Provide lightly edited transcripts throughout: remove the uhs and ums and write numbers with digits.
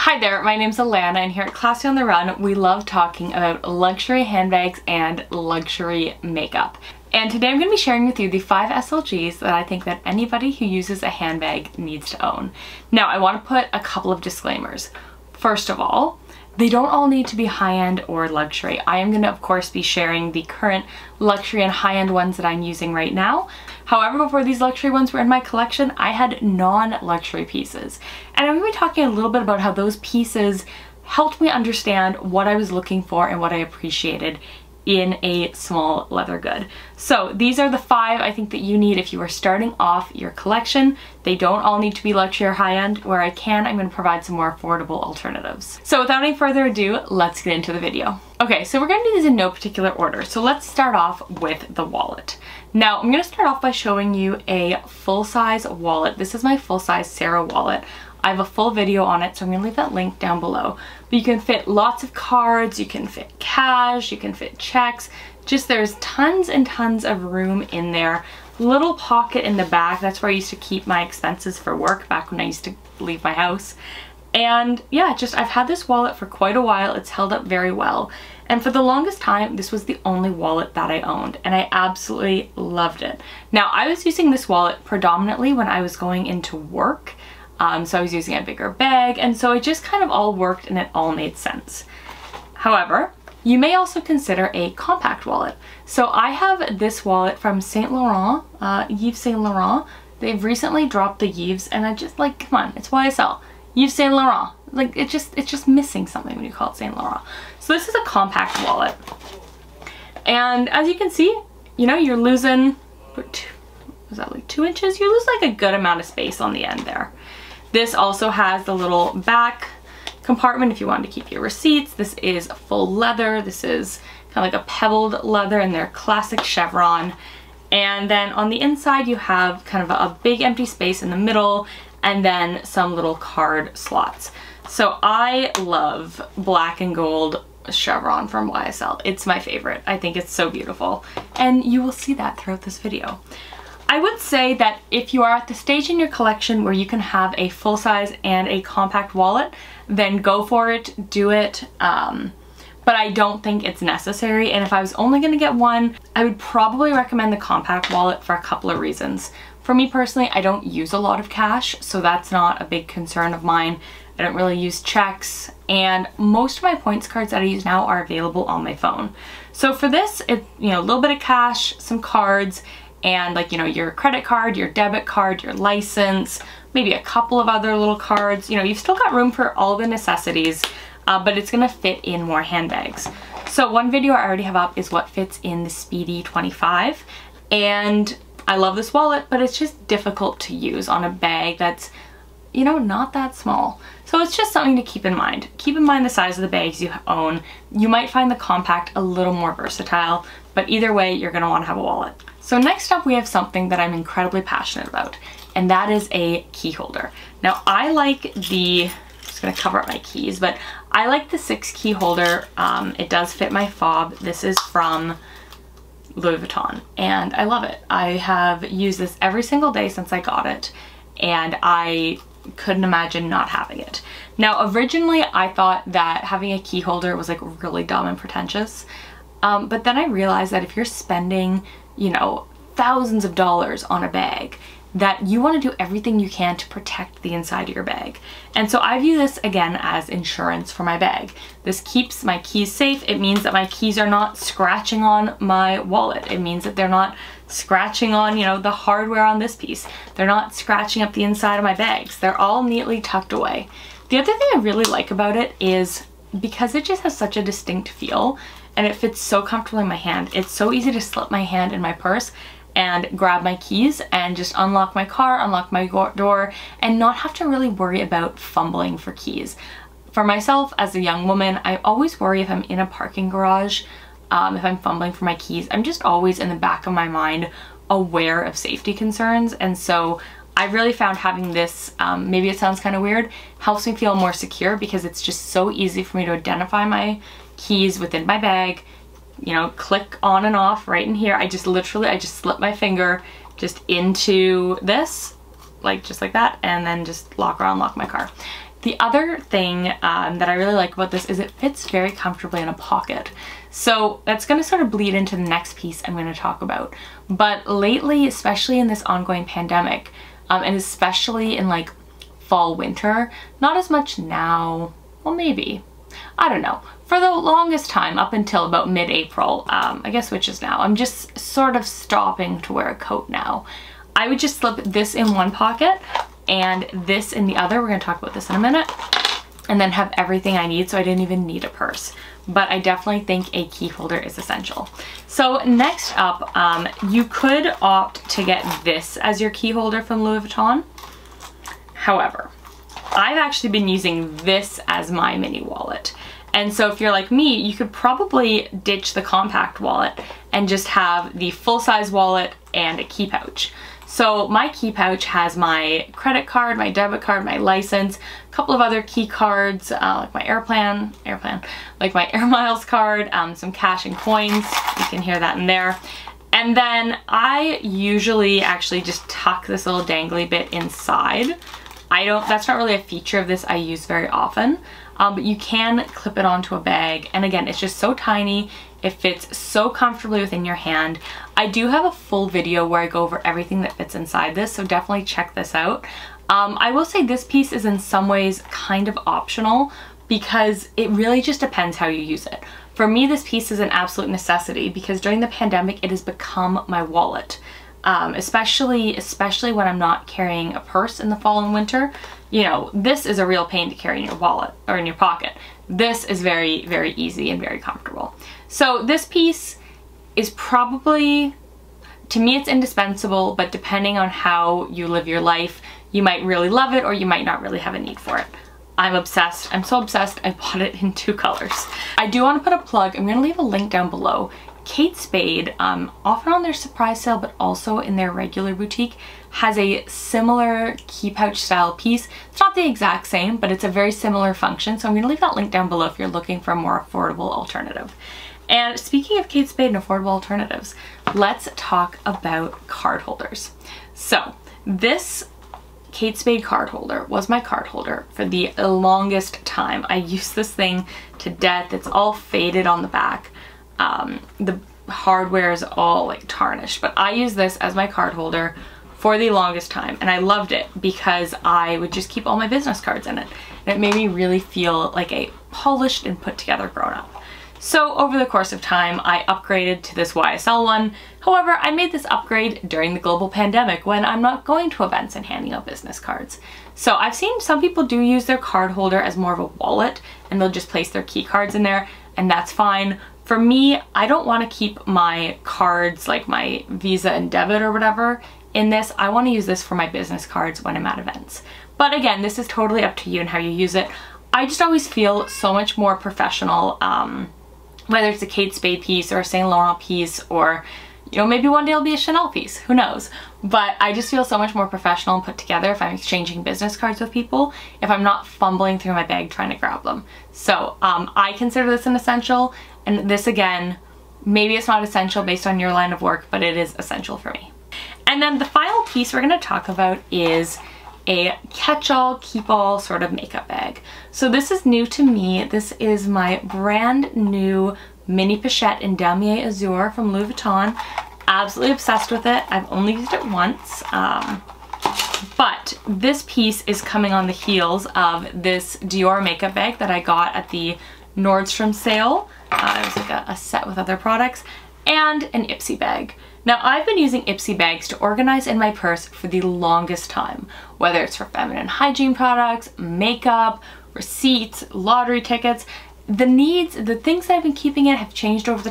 Hi there, my name's Alana and here at Classy on the Run we love talking about luxury handbags and luxury makeup. And today I'm going to be sharing with you the 5 SLGs that I think that anybody who uses a handbag needs to own. Now I want to put a couple of disclaimers. First of all, they don't all need to be high-end or luxury. I am going to of course be sharing the current luxury and high-end ones that I'm using right now. However, before these luxury ones were in my collection, I had non-luxury pieces. And I'm going to be talking a little bit about how those pieces helped me understand what I was looking for and what I appreciated in a small leather good. So these are the 5 I think that you need if you are starting off your collection. They don't all need to be luxury or high-end. Where I can, I'm going to provide some more affordable alternatives. So without any further ado, let's get into the video. Okay, so we're going to do these in no particular order. So let's start off with the wallet. Now I'm going to start off by showing you a full-size wallet. This is my full-size Sarah wallet. I have a full video on it, so I'm going to leave that link down below. But you can fit lots of cards, you can fit cash, you can fit checks. Just there's tons and tons of room in there. Little pocket in the back, that's where I used to keep my expenses for work back when I used to leave my house. And yeah, just I've had this wallet for quite a while. It's held up very well. And for the longest time, this was the only wallet that I owned, and I absolutely loved it. Now, I was using this wallet predominantly when I was going into work. So I was using a bigger bag, and so it just kind of all worked and it all made sense. However, you may also consider a compact wallet. So I have this wallet from Saint Laurent, Yves Saint Laurent. They've recently dropped the Yves, and I just like, come on, it's YSL. Yves Saint Laurent. Like, it's just missing something when you call it Saint Laurent. So this is a compact wallet. And as you can see, you know, you're losing, was that like 2 inches? You lose like a good amount of space on the end there. This also has the little back compartment if you want to keep your receipts. This is full leather. This is kind of like a pebbled leather in their classic chevron. And then on the inside you have kind of a big empty space in the middle and then some little card slots. So I love black and gold chevron from YSL. It's my favorite. I think it's so beautiful. And you will see that throughout this video. I would say that if you are at the stage in your collection where you can have a full-size and a compact wallet, then go for it, do it. But I don't think it's necessary. And if I was only going to get one, I would probably recommend the compact wallet for a couple of reasons. For me personally, I don't use a lot of cash, so that's not a big concern of mine. I don't really use checks, and most of my points cards that I use now are available on my phone. So for this, it's, you know, a little bit of cash, some cards, and like, you know, your credit card, your debit card, your license, maybe a couple of other little cards. You know, you've still got room for all the necessities, but it's gonna fit in more handbags. So one video I already have up is what fits in the Spade 25, and I love this wallet, but it's just difficult to use on a bag that's, you know, not that small. So it's just something to keep in mind. Keep in mind the size of the bags you own. You might find the compact a little more versatile, but either way, you're gonna wanna have a wallet. So next up, we have something that I'm incredibly passionate about, and that is a key holder. Now I like the, I'm just gonna cover up my keys, but I like the 6 key holder. It does fit my fob. This is from Louis Vuitton, and I love it. I have used this every single day since I got it, and I couldn't imagine not having it. Now originally I thought that having a key holder was like really dumb and pretentious, but then I realized that if you're spending, you know, thousands of dollars on a bag, that you want to do everything you can to protect the inside of your bag. And so I view this again as insurance for my bag. This keeps my keys safe. It means that my keys are not scratching on my wallet. It means that they're not scratching on, you know, the hardware on this piece. They're not scratching up the inside of my bags. They're all neatly tucked away. The other thing I really like about it is because it just has such a distinct feel and it fits so comfortably in my hand. It's so easy to slip my hand in my purse and grab my keys and just unlock my car, unlock my door, and not have to really worry about fumbling for keys. For myself, as a young woman, I always worry if I'm in a parking garage, if I'm fumbling for my keys. I'm just always in the back of my mind aware of safety concerns, and so I really found having this, maybe it sounds kind of weird, helps me feel more secure because it's just so easy for me to identify my keys within my bag, you know, click on and off right in here. I just slip my finger just into this, like just like that, and then just lock or unlock my car. The other thing that I really like about this is it fits very comfortably in a pocket. So that's going to sort of bleed into the next piece I'm going to talk about. But lately, especially in this ongoing pandemic, and especially in like fall, winter, not as much now, well maybe, I don't know. For the longest time, up until about mid-April, I guess which is now, I'm just sort of stopping to wear a coat now. I would just slip this in one pocket and this in the other. We're going to talk about this in a minute. And then have everything I need, so I didn't even need a purse. But I definitely think a key holder is essential. So next up, you could opt to get this as your key holder from Louis Vuitton. However, I've actually been using this as my mini wallet. And so if you're like me, you could probably ditch the compact wallet and just have the full-size wallet and a key pouch. So my key pouch has my credit card, my debit card, my license, a couple of other key cards, like my like my Air Miles card, some cash and coins. You can hear that in there. And then I usually actually just tuck this little dangly bit inside. That's not really a feature of this I use very often, but you can clip it onto a bag. And again, it's just so tiny. It fits so comfortably within your hand. I do have a full video where I go over everything that fits inside this, so definitely check this out. I will say this piece is in some ways kind of optional because it really just depends how you use it. For me, this piece is an absolute necessity because during the pandemic, it has become my wallet. Especially when I'm not carrying a purse in the fall and winter. You know, this is a real pain to carry in your wallet or in your pocket. This is very, very easy and very comfortable. So this piece is probably, to me it's indispensable, but depending on how you live your life, you might really love it or you might not really have a need for it. I'm obsessed. I'm so obsessed I bought it in 2 colors. I do want to put a plug. I'm going to leave a link down below. Kate Spade, often on their surprise sale but also in their regular boutique, has a similar key pouch style piece. It's not the exact same, but it's a very similar function, so I'm going to leave that link down below if you're looking for a more affordable alternative. And speaking of Kate Spade and affordable alternatives, let's talk about card holders. So this Kate Spade card holder was my card holder for the longest time. I used this thing to death. It's all faded on the back. The hardware is all like tarnished, but I use this as my card holder for the longest time, and I loved it because I would just keep all my business cards in it, and it made me really feel like a polished and put together grown-up. So over the course of time, I upgraded to this YSL one. However, I made this upgrade during the global pandemic when I'm not going to events and handing out business cards. So I've seen some people do use their card holder as more of a wallet, and they'll just place their key cards in there, and that's fine. For me, I don't want to keep my cards, like my Visa and debit or whatever, in this. I want to use this for my business cards when I'm at events. But again, this is totally up to you and how you use it. I just always feel so much more professional, whether it's a Kate Spade piece or a Saint Laurent piece, or, you know, maybe one day it'll be a Chanel piece, who knows? But I just feel so much more professional and put together if I'm exchanging business cards with people, if I'm not fumbling through my bag trying to grab them. So I consider this an essential. And this, again, maybe it's not essential based on your line of work, but it is essential for me. And then the final piece we're going to talk about is a catch-all, keep-all sort of makeup bag. So this is new to me. This is my brand new mini pochette in Damier Azur from Louis Vuitton. Absolutely obsessed with it. I've only used it once. But this piece is coming on the heels of this Dior makeup bag that I got at the Nordstrom sale. It was like a set with other products, and an Ipsy bag. Now, I've been using Ipsy bags to organize in my purse for the longest time, whether it's for feminine hygiene products, makeup, receipts, lottery tickets. The things that I've been keeping in have changed over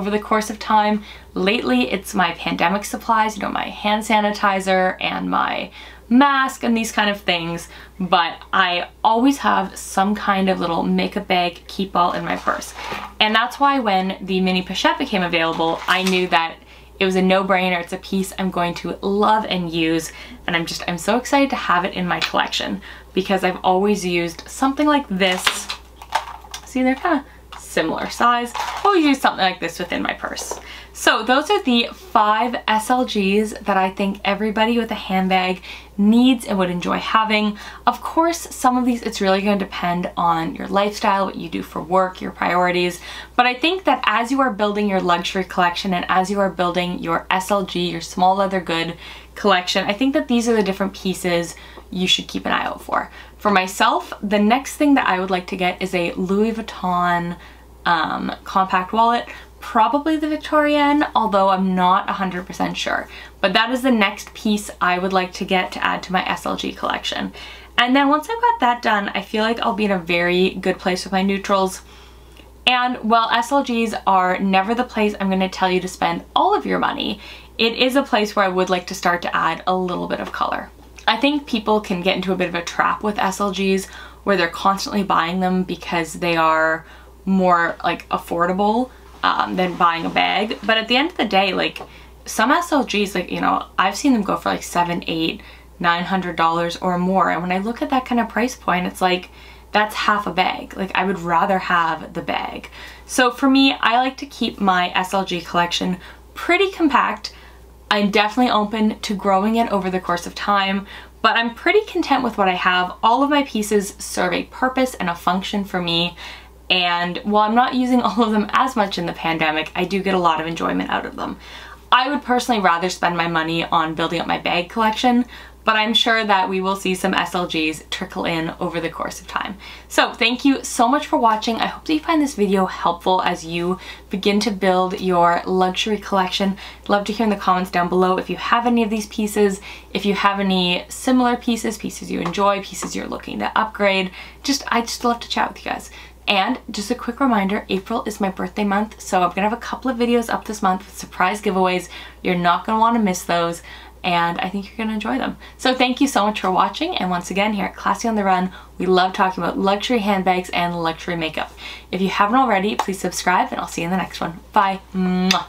the course of time. Lately, it's my pandemic supplies, you know, my hand sanitizer and my mask and these kind of things, but I always have some kind of little makeup bag keep-all in my purse. And that's why when the mini pochette became available, I knew that it was a no-brainer. It's a piece I'm going to love and use, and I'm so excited to have it in my collection because I've always used something like this. See, they're kind of similar size. I'll always use something like this within my purse. So those are the 5 SLGs that I think everybody with a handbag needs and would enjoy having. Of course, some of these, it's really going to depend on your lifestyle, what you do for work, your priorities. But I think that as you are building your luxury collection and as you are building your SLG, your small leather good collection, I think that these are the different pieces you should keep an eye out for. For myself, the next thing that I would like to get is a Louis Vuitton compact wallet. Probably the Victoriene, although I'm not 100% sure. But that is the next piece I would like to get to add to my SLG collection. And then once I've got that done, I feel like I'll be in a very good place with my neutrals. And while SLGs are never the place I'm going to tell you to spend all of your money, it is a place where I would like to start to add a little bit of color. I think people can get into a bit of a trap with SLGs where they're constantly buying them because they are more like affordable than buying a bag. But at the end of the day, like some SLGs, like, you know, I've seen them go for like $700, $800, $900 or more. And when I look at that kind of price point, it's like, that's half a bag. Like I would rather have the bag. So for me, I like to keep my SLG collection pretty compact. I'm definitely open to growing it over the course of time, but I'm pretty content with what I have. All of my pieces serve a purpose and a function for me. And while I'm not using all of them as much in the pandemic, I do get a lot of enjoyment out of them. I would personally rather spend my money on building up my bag collection, but I'm sure that we will see some SLGs trickle in over the course of time. So thank you so much for watching. I hope that you find this video helpful as you begin to build your luxury collection. I'd love to hear in the comments down below if you have any of these pieces, if you have any similar pieces, pieces you enjoy, pieces you're looking to upgrade. I just love to chat with you guys. And just a quick reminder, April is my birthday month, so I'm gonna have a couple of videos up this month with surprise giveaways. You're not gonna wanna miss those, and I think you're gonna enjoy them. So thank you so much for watching, and once again, here at Classy on the Run, we love talking about luxury handbags and luxury makeup. If you haven't already, please subscribe, and I'll see you in the next one. Bye. Mwah.